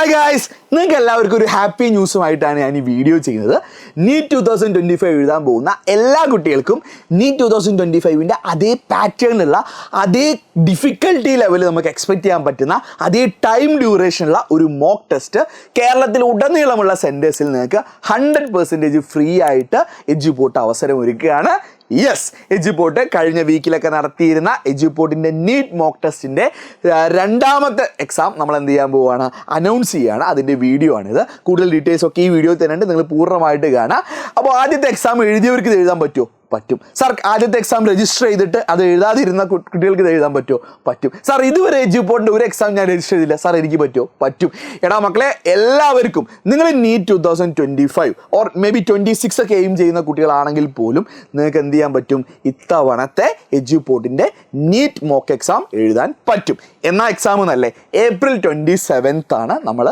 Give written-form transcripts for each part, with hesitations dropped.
Hi guys, നിങ്ങൾക്ക് എല്ലാവർക്കും ഒരു ഹാപ്പി ന്യൂസുമായിട്ടാണ് ഞാൻ ഈ വീഡിയോ ചെയ്യുന്നത്. നീറ്റ് 2025 എഴുതാൻ പോകുന്ന എല്ലാ കുട്ടികൾക്കും നീറ്റ് 2025 അതേ പാറ്റേണിലുള്ള അതേ ഡിഫിക്കൽട്ടി ലെവൽ നമുക്ക് എക്സ്പെക്ട് ചെയ്യാൻ പറ്റുന്ന അതേ ടൈം ഡ്യൂറേഷനുള്ള ഒരു മോക്ക് ടെസ്റ്റ് കേരളത്തിൽ ഉടനീളമുള്ള സെൻറ്റേഴ്സിൽ നിങ്ങൾക്ക് 100% ഫ്രീ ആയിട്ട് എഡ്യൂപോർട്ട് അവസരം ഒരുക്കുകയാണ്. യെസ്, എഡ്യൂപോർട്ട് കഴിഞ്ഞ വീക്കിലൊക്കെ നടത്തിയിരുന്ന എഡ്യൂപോർട്ടിൻ്റെ നീറ്റ് മോക്ക് ടെസ്റ്റിൻ്റെ രണ്ടാമത്തെ എക്സാം നമ്മൾ എന്ത് ചെയ്യാൻ പോവുകയാണ്, അനൗൺസ് ചെയ്യുകയാണ്. അതിൻ്റെ വീഡിയോ ആണിത്. കൂടുതൽ ഡീറ്റെയിൽസ് ഒക്കെ ഈ വീഡിയോയിൽ തന്നെ ഉണ്ട്, നിങ്ങൾ പൂർണ്ണമായിട്ട് കാണാം. അപ്പോൾ ആദ്യത്തെ എക്സാം എഴുതിയവർക്ക് ഇത് എഴുതാൻ പറ്റുമോ? പറ്റും. സാർ ആദ്യത്തെ എക്സാം രജിസ്റ്റർ ചെയ്തിട്ട് അത് എഴുതാതിരുന്ന കുട്ടികൾക്ക് ഇത് എഴുതാൻ പറ്റുമോ? പറ്റും. സാർ ഇതുവരെ എഡ്യൂപോർട്ടിൻ്റെ ഒരു എക്സാം ഞാൻ രജിസ്റ്റർ ചെയ്തില്ല, സാർ എനിക്ക് പറ്റുമോ? പറ്റും. എടാ മക്കളെ, എല്ലാവർക്കും നിങ്ങൾ നീറ്റ് 2025 ഓർ മേ ബി 26 ഒക്കെ എയിം ചെയ്യുന്ന കുട്ടികളാണെങ്കിൽ പോലും നിങ്ങൾക്ക് എന്ത് ചെയ്യാൻ പറ്റും, ഇത്തവണത്തെ എഡ്യൂപോർട്ടിൻ്റെ നീറ്റ് മോക്ക് എക്സാം എഴുതാൻ പറ്റും. എന്നാൽ എക്സാം എന്നല്ലേ, April 27 നമ്മൾ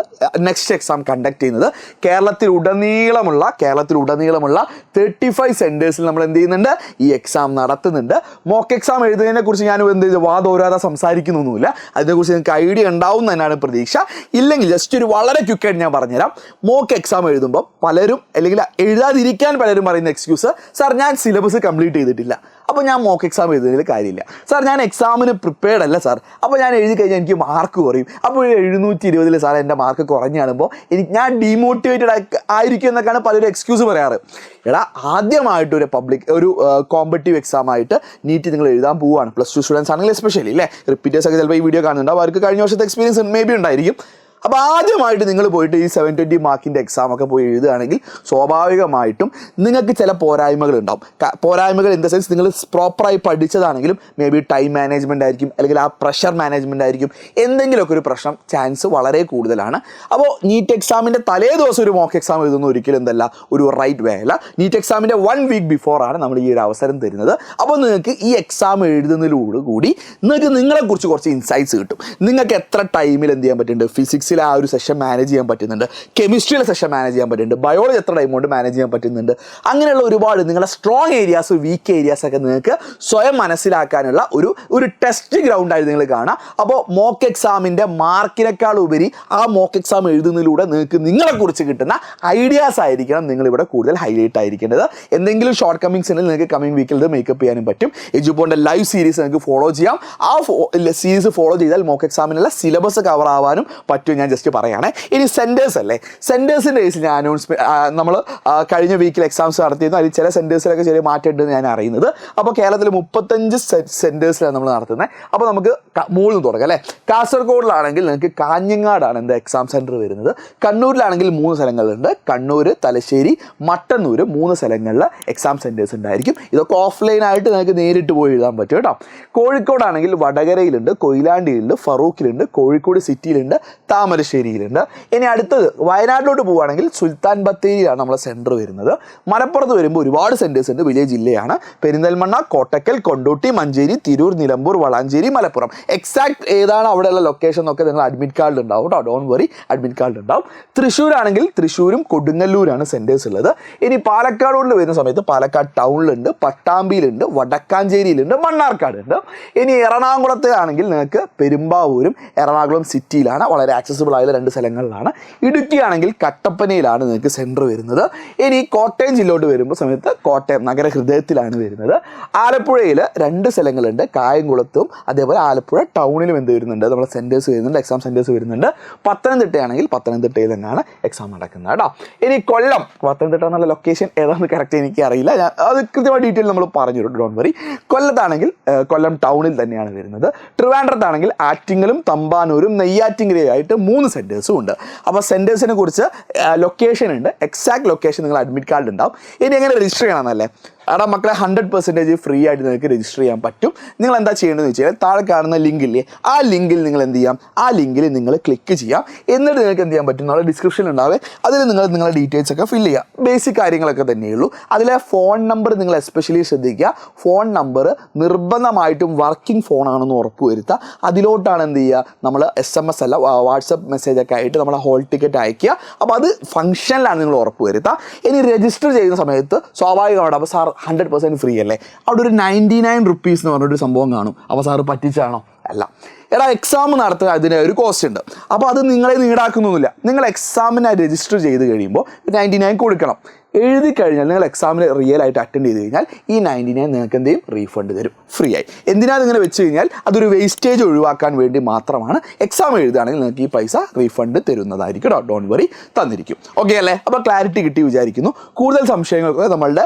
നെക്സ്റ്റ് എക്സാം കണ്ടക്ട് ചെയ്യുന്നത്. കേരളത്തിലുടനീളമുള്ള 35 സെൻറ്റേഴ്സിൽ നമ്മൾ എന്ത് ചെയ്യുന്നുണ്ട്, ഈ എക്സാം നടത്തുന്നുണ്ട്. മോക്ക് എക്സാം എഴുതുന്നതിനെ കുറിച്ച് ഞാൻ എന്ത് ചെയ്തു വാദോരാതെ സംസാരിക്കുന്നൊന്നുമില്ല. അതിനെക്കുറിച്ച് നിങ്ങൾക്ക് ഐഡിയ ഉണ്ടാവും തന്നെയാണ് പ്രതീക്ഷ. ഇല്ലെങ്കിൽ ജസ്റ്റ് ഒരു വളരെ ക്വിക്കായിട്ട് ഞാൻ പറഞ്ഞുതരാം. മോക്ക് എക്സാം എഴുതുമ്പോൾ പലരും അല്ലെങ്കിൽ എഴുതാതിരിക്കാൻ പലരും പറയുന്ന എക്സ്ക്യൂസ്, സാർ ഞാൻ സിലബസ് കംപ്ലീറ്റ് ചെയ്തിട്ടില്ല, അപ്പോൾ ഞാൻ മോക്ക് എക്സാം എഴുതുന്നതിൽ കാര്യമില്ല. സാർ ഞാൻ എക്സാമിന് പ്രിപ്പയർഡ് അല്ല സാർ, അപ്പോൾ ഞാൻ എഴുതി കഴിഞ്ഞാൽ എനിക്ക് മാർക്ക് കുറയും. അപ്പോൾ 720 സാർ എൻ്റെ മാർക്ക് കുറഞ്ഞ് കാണുമ്പോൾ ഞാൻ ഡീമോട്ടിവേറ്റഡ് ആയിരിക്കും എന്നൊക്കെയാണ് പലരും എക്സ്ക്യൂസ് പറയാറ്. എടാ, ആദ്യമായിട്ടൊരു കോമ്പറ്റീവ് എക്സാം ആയിട്ട് നീറ്റ് നിങ്ങൾ എഴുതാൻ പോവുകയാണ്. +2 സ്റ്റുഡൻസ് ആണെങ്കിൽ എസ്പെഷ്യലി അല്ലേ, റിപ്പീറ്റേഴ്സ് ഒക്കെ ചിലപ്പോൾ ഈ വീഡിയോ കാണുന്നുണ്ട്, അവർക്ക് കഴിഞ്ഞ വർഷത്തെ എക്സ്പീരിയൻസ് മേ ബി ഉണ്ടായിരിക്കും. അപ്പോൾ ആദ്യമായിട്ട് നിങ്ങൾ പോയിട്ട് ഈ 720 മാർക്കിൻ്റെ എക്സാമൊക്കെ പോയി എഴുതുകയാണെങ്കിൽ സ്വാഭാവികമായിട്ടും നിങ്ങൾക്ക് ചില പോരായ്മകളുണ്ടാവും. പോരായ്മകൾ ഇൻ ദ സെൻസ്, നിങ്ങൾ പ്രോപ്പറായി പഠിച്ചതാണെങ്കിലും മേ ബി ടൈം മാനേജ്മെൻ്റ് ആയിരിക്കും, അല്ലെങ്കിൽ ആ പ്രഷർ മാനേജ്മെൻ്റ് ആയിരിക്കും, എന്തെങ്കിലുമൊക്കെ ഒരു പ്രശ്നം ചാൻസ് വളരെ കൂടുതലാണ്. അപ്പോൾ നീറ്റ് എക്സാമിൻ്റെ തലേ ദിവസം ഒരു മോക്ക് എക്സാം എഴുതുന്ന ഒരിക്കലും എന്തല്ല ഒരു റൈറ്റ് വേ അല്ല. നീറ്റ് എക്സാമിൻ്റെ 1 വീക്ക് ബിഫോറാണ് നമ്മൾ ഈ ഒരു അവസരം തരുന്നത്. അപ്പോൾ നിങ്ങൾക്ക് ഈ എക്സാം എഴുതുന്നതിലൂടെ നിങ്ങൾക്ക് നിങ്ങളെക്കുറിച്ച് കുറച്ച് ഇൻസൈറ്റ്സ് കിട്ടും. നിങ്ങൾക്ക് എത്ര ടൈമിൽ എന്ത് ചെയ്യാൻ പറ്റുന്നുണ്ട്, ഫിസിക്സ് ആ ഒരു സെഷൻ മാനേജ് ചെയ്യാൻ പറ്റുന്നുണ്ട്, കെമിസ്ട്രിയിലെ സെഷൻ മാനേജ് ചെയ്യാൻ പറ്റുന്നുണ്ട്, ബയോളജി എത്ര ടൈം കൊണ്ട് മാനേജ് ചെയ്യാൻ പറ്റുന്നുണ്ട്. അങ്ങനെയുള്ള ഒരുപാട് നിങ്ങളുടെ സ്ട്രോങ് ഏരിയാസ്, വീക്ക് ഏരിയാസ് ഒക്കെ നിങ്ങൾക്ക് സ്വയം മനസ്സിലാക്കാനുള്ള ഒരു ടെസ്റ്റ് ഗ്രൗണ്ടായി നിങ്ങൾ കാണാം. അപ്പോൾ മോക്ക് എക്സാമിൻ്റെ മാർക്കിനേക്കാൾ ഉപരി ആ മോക്ക് എക്സാം എഴുതുന്നതിലൂടെ നിങ്ങൾക്ക് നിങ്ങളെക്കുറിച്ച് കിട്ടുന്ന ഐഡിയാസ് ആയിരിക്കണം നിങ്ങളിവിടെ കൂടുതൽ ഹൈലൈറ്റ് ആയിരിക്കേണ്ടത്. എന്തെങ്കിലും ഷോർട്ട് കമ്മിങ്സ് ഉണ്ടെങ്കിൽ നിങ്ങൾക്ക് കമ്മിങ് വീക്കിൽ ഇത് മേക്കപ്പ് ചെയ്യാനും പറ്റും. എഡ്യൂപോർട്ടിൻ്റെ ലൈവ് സീരീസ് നിങ്ങൾക്ക് ഫോളോ ചെയ്യാം. ആ സീരീസ് ഫോളോ ചെയ്താൽ മോക്ക് എക്സാമിനുള്ള സിലബസ് കവർ ആവാനും പറ്റും. ഞാൻ ജസ്റ്റ് പറയുകയാണെ. ഇനി സെൻറ്റേഴ്സ് അല്ലേ, സെൻറ്റേഴ്സിൻ്റെ കേസിൽ ഞാൻ നമ്മൾ കഴിഞ്ഞ വീക്കിൽ എക്സാംസ് നടത്തിയിരുന്നു. അതിൽ ചില സെൻറ്റേഴ്സിലൊക്കെ ചെറിയ മാറ്റം ഉണ്ടെന്ന് ഞാൻ അറിയുന്നത്. അപ്പോൾ കേരളത്തിൽ 35 സെൻറ്റേഴ്സിലാണ് നമ്മൾ നടത്തുന്നത്. അപ്പോൾ നമുക്ക് മുകളിൽ നിന്ന് തുടങ്ങാം അല്ലേ. കാസർഗോഡിലാണെങ്കിൽ നിങ്ങൾക്ക് കാഞ്ഞങ്ങാടാണ് എന്താ എക്സാം സെൻറ്റർ വരുന്നത്. കണ്ണൂരിലാണെങ്കിൽ 3 സ്ഥലങ്ങളുണ്ട്. കണ്ണൂർ, തലശ്ശേരി, മട്ടന്നൂർ 3 സ്ഥലങ്ങളിൽ എക്സാം സെൻറ്റേഴ്സ് ഉണ്ടായിരിക്കും. ഇതൊക്കെ ഓഫ്ലൈനായിട്ട് നിങ്ങൾക്ക് നേരിട്ട് പോയി എഴുതാൻ പറ്റും കേട്ടോ. കോഴിക്കോടാണെങ്കിൽ വടകരയിലുണ്ട്, കൊയിലാണ്ടിയിലുണ്ട്, ഫറൂഖിലുണ്ട്, കോഴിക്കോട് സിറ്റിയിലുണ്ട്, താമരശ്ശേരിയിലുണ്ട്. ഇനി അടുത്തത് വയനാട്ടിലോട്ട് പോവുകയാണെങ്കിൽ സുൽത്താൻ ബത്തേരിയിലാണ് നമ്മളെ സെൻറ്റർ വരുന്നത്. മലപ്പുറത്ത് വരുമ്പോൾ ഒരുപാട് സെൻറ്റേഴ്സ് ഉണ്ട്, വലിയ ജില്ലയാണ്. പെരിന്തൽമണ്ണ, കോട്ടക്കൽ, കൊണ്ടോട്ടി, മഞ്ചേരി, തിരൂർ, നിലമ്പൂർ, വളാഞ്ചേരി, മലപ്പുറം. എക്സാക്ട് ഏതാണ് അവിടെയുള്ള ലൊക്കേഷൻ എന്നൊക്കെ നിങ്ങൾ അഡ്മിറ്റ് കാർഡ് ഉണ്ടാവും കേട്ടോ, ഡോണ്ട് വറി, അഡ്മിറ്റ് കാർഡ് ഉണ്ടാവും. തൃശ്ശൂരാണെങ്കിൽ തൃശ്ശൂരും കൊടുങ്ങല്ലൂരാണ് സെൻറ്റേഴ്സ് ഉള്ളത്. ഇനി പാലക്കാടോട്ട് വരുന്ന സമയത്ത് പാലക്കാട് ടൗണിലുണ്ട്, പട്ടാമ്പിയിലുണ്ട്, വടക്കാഞ്ചേരിയിലുണ്ട്, മണ്ണാർക്കാടുണ്ട്. ഇനി എറണാകുളത്ത് ആണെങ്കിൽ നിങ്ങൾക്ക് പെരുമ്പാവൂരും എറണാകുളം സിറ്റിയിലാണ്, വളരെ ആക്സസിബിൾ ആയ 2 സ്ഥലങ്ങളിലാണ്. ഇടുക്കി ആണെങ്കിൽ കട്ടപ്പനയിലാണ് നിങ്ങൾക്ക് സെൻറ്റർ വരുന്നത്. ഇനി കോട്ടയം ജില്ലയോട്ട് വരുമ്പോൾ സമയത്ത് കോട്ടയം നഗരഹൃദയത്തിലാണ് വരുന്നത്. ആലപ്പുഴയിൽ 2 സ്ഥലങ്ങളുണ്ട്, കായംകുളത്തും അതേപോലെ ആലപ്പുഴ ടൗണിലും എന്ത് വരുന്നുണ്ട്, നമ്മുടെ സെൻറ്റേഴ്സ് വരുന്നുണ്ട്, എക്സാം സെൻറ്റേഴ്സ് വരുന്നുണ്ട്. പത്തനംതിട്ടയാണെങ്കിൽ പത്തനംതിട്ടയിൽ തന്നെയാണ് എക്സാം നടക്കുന്നത് കേട്ടോ. ഇനി കൊല്ലം, പത്തനംതിട്ട എന്നുള്ള ലൊക്കേഷൻ ഏതാണെന്ന് കറക്റ്റ് എനിക്ക് അറിയില്ല, അത് കൃത്യമായ ഡീറ്റെയിൽ നമ്മൾ പറഞ്ഞു തരും, ഡോണ്ട് വറി. കൊല്ലത്താണെങ്കിൽ കൊല്ലം ടൗണിൽ തന്നെയാണ് വരുന്നത്. ട്രിവാൻഡ്രത്താണെങ്കിൽ ആറ്റിങ്ങലും തമ്പാനൂരും നെയ്യാറ്റിങ്കരയായിട്ട് 3 സെൻറ്റേഴ്സും ഉണ്ട്. അപ്പോൾ സെൻറ്റേഴ്സിനെ കുറിച്ച് ലൊക്കേഷൻ ഉണ്ട്, എക്സാക്ട് ലൊക്കേഷൻ നിങ്ങൾ അഡ്മിറ്റ് കാർഡ് ഉണ്ടാവും. ഇനി എങ്ങനെ രജിസ്റ്റർ ചെയ്യണമെന്നല്ലേ, അവിടെ മക്കളെ 100% ഫ്രീ ആയിട്ട് നിങ്ങൾക്ക് രജിസ്റ്റർ ചെയ്യാൻ പറ്റും. നിങ്ങൾ എന്താ ചെയ്യേണ്ടതെന്ന് വെച്ചാൽ താഴെ കാണുന്ന ലിങ്ക് ഇല്ലേ, ആ ലിങ്കിൽ നിങ്ങൾ എന്ത് ചെയ്യാം, ആ ലിങ്കിൽ നിങ്ങൾ ക്ലിക്ക് ചെയ്യാം. എന്നിട്ട് നിങ്ങൾക്ക് എന്ത് ചെയ്യാൻ പറ്റും, നമ്മുടെ ഡിസ്ക്രിപ്ഷനിൽ ഉണ്ടാവേ, അതിൽ നിങ്ങൾ നിങ്ങളുടെ ഡീറ്റെയിൽസ് ഒക്കെ ഫില്ല് ചെയ്യുക. ബേസിക് കാര്യങ്ങളൊക്കെ തന്നെയുള്ളൂ. അതിലെ ഫോൺ നമ്പർ നിങ്ങൾ എസ്പെഷ്യലി ശ്രദ്ധിക്കുക. ഫോൺ നമ്പർ നിർബന്ധമായിട്ടും വർക്കിംഗ് ഫോണാണെന്ന് ഉറപ്പ് വരുത്തുക. അതിലോട്ടാണ് എന്ത് ചെയ്യുക, നമ്മൾ SMS അല്ല വാട്സപ്പ് മെസ്സേജൊക്കെ ആയിട്ട് നമ്മൾ ഹോൾ ടിക്കറ്റ് അയക്കുക. അപ്പോൾ അത് ഫംഗ്ഷനിലാണ് നിങ്ങൾ ഉറപ്പ് വരുത്തുക. ഇനി രജിസ്റ്റർ ചെയ്യുന്ന സമയത്ത് സ്വാഭാവികമാണ്, അപ്പോൾ സാർ 100% ഫ്രീ അല്ലേ, അവിടെ ഒരു 99 റുപ്പീസ് എന്ന് പറഞ്ഞൊരു സംഭവം കാണും. അപ്പോൾ സാറ് പറ്റിച്ചാണോ? അല്ല, എടാ എക്സാം നടത്തുക അതിന് ഒരു കോസ്റ്റ് ഉണ്ട്. അപ്പോൾ അത് നിങ്ങളെ ഈടാക്കുന്നൊന്നുമില്ല. നിങ്ങൾ എക്സാമിന് രജിസ്റ്റർ ചെയ്ത് കഴിയുമ്പോൾ 99 കൊടുക്കണം. എഴുതി കഴിഞ്ഞാൽ നിങ്ങൾ എക്സാമിന് റിയൽ ആയിട്ട് അറ്റൻഡ് ചെയ്ത് കഴിഞ്ഞാൽ ഈ 99 നിങ്ങൾക്ക് എന്ത് ചെയ്യും, റീഫണ്ട് തരും ഫ്രീ ആയി. എന്തിനാണ് ഇങ്ങനെ വെച്ച് കഴിഞ്ഞാൽ അതൊരു വേസ്റ്റേജ് ഒഴിവാക്കാൻ വേണ്ടി മാത്രമാണ്. എക്സാം എഴുതുകയാണെങ്കിൽ നിങ്ങൾക്ക് ഈ പൈസ റീഫണ്ട് തരുന്നതായിരിക്കും. ഡോണ്ട് വറി, തന്നിരിക്കും. ഓക്കെ അല്ലേ? അപ്പോൾ ക്ലാരിറ്റി കിട്ടി വിചാരിക്കുന്നു. കൂടുതൽ സംശയങ്ങൾക്ക് നമ്മളുടെ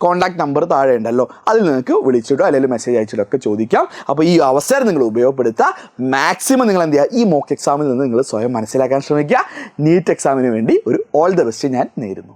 കോൺടാക്ട് നമ്പർ താഴെ ഉണ്ടല്ലോ, അതിൽ നിങ്ങൾക്ക് വിളിച്ചിട്ടോ അല്ലെങ്കിൽ മെസ്സേജ് അയച്ചിട്ടോ ഒക്കെ ചോദിക്കാം. അപ്പോൾ ഈ അവസരം നിങ്ങൾ ഉപയോഗപ്പെടുത്തുക. മാക്സിമം നിങ്ങൾ എന്ത് ചെയ്യുക, ഈ മോക്ക് എക്സാമിൽ നിന്ന് നിങ്ങൾ സ്വയം മനസ്സിലാക്കാൻ ശ്രമിക്കുക. നീറ്റ് എക്സാമിന് വേണ്ടി ഒരു ഓൾ ദ ബെസ്റ്റ് ഞാൻ നേരുന്നു.